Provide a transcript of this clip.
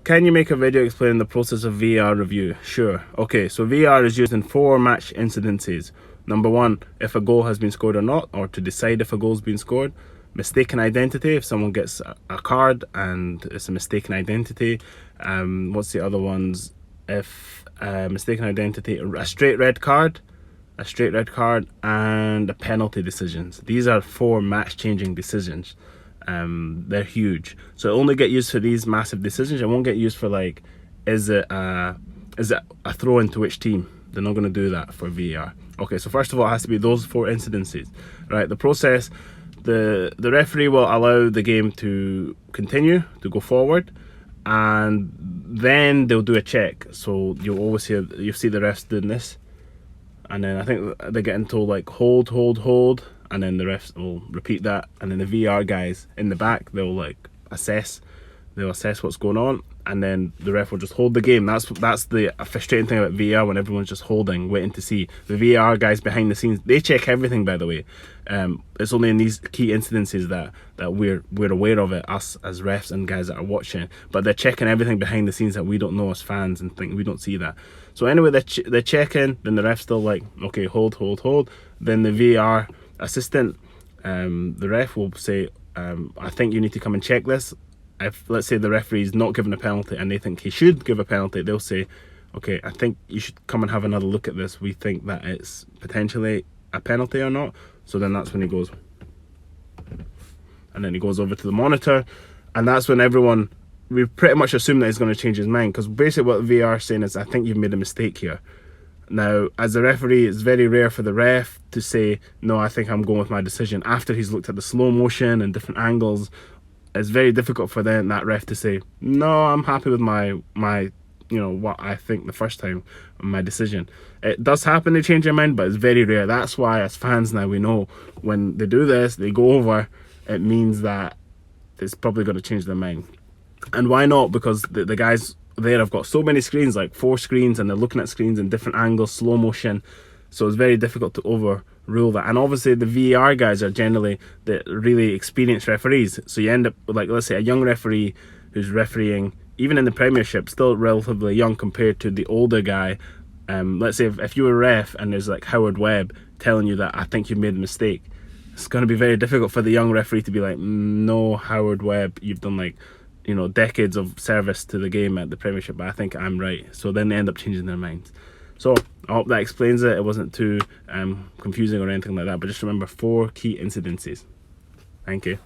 Can you make a video explaining the process of VAR review? Sure. Okay, so VAR is used in 4 match incidences. Number 1, if a goal has been scored or not, or to decide if a goal's been scored. Mistaken identity, if someone gets a card and it's a mistaken identity. What's the other ones? If mistaken identity, a straight red card, and a penalty decisions. These are 4 match-changing decisions. They're huge, so it only get used for these massive decisions. It won't get used for like, is it a throw into which team? They're not going to do that for VAR. Okay, so first of all, it has to be those 4 incidences, right? The process, the referee will allow the game to continue, to go forward, and then they'll do a check. So you'll always see the refs doing this, and then I think they're getting told like hold, and then the refs will repeat that, and then the VAR guys in the back, they'll like assess what's going on, and then the ref will just hold the game. That's the frustrating thing about VAR, when everyone's just holding, waiting to see. The VAR guys behind the scenes, they check everything, by the way. It's only in these key incidences that we're aware of it, us as refs and guys that are watching, but they're checking everything behind the scenes that we don't know as fans and think we don't see that. So anyway, they're checking, then the ref's still like, okay, hold. Then the VAR assistant, the ref will say, I think you need to come and check this. If, let's say, the referee's not given a penalty and they think he should give a penalty, they'll say, okay, I think you should come and have another look at this. We think that it's potentially a penalty or not. So then that's when he goes, and then he goes over to the monitor, and that's when we pretty much assume that he's going to change his mind, because basically what VAR is saying is, I think you've made a mistake here. Now, as a referee, it's very rare for the ref to say, no, I think I'm going with my decision, after he's looked at the slow motion and different angles. It's very difficult for that ref to say, no, I'm happy with my what I think the first time, my decision. It does happen, they change their mind, but it's very rare. That's why as fans now, we know when they do this, they go over, it means that it's probably going to change their mind. And why not? Because the guys there have got so many screens, like 4 screens, and they're looking at screens in different angles, slow motion, so it's very difficult to overrule that. And obviously the VAR guys are generally the really experienced referees, so you end up with, like, let's say a young referee who's refereeing even in the Premiership, still relatively young compared to the older guy. Let's say if you were a ref and there's like Howard Webb telling you that, I think you made a mistake, it's going to be very difficult for the young referee to be like, no, Howard Webb, you've done like, decades of service to the game at the Premiership, but I think I'm right. So then they end up changing their minds. So I hope that explains it. It wasn't too confusing or anything like that, but just remember 4 key incidences. Thank you.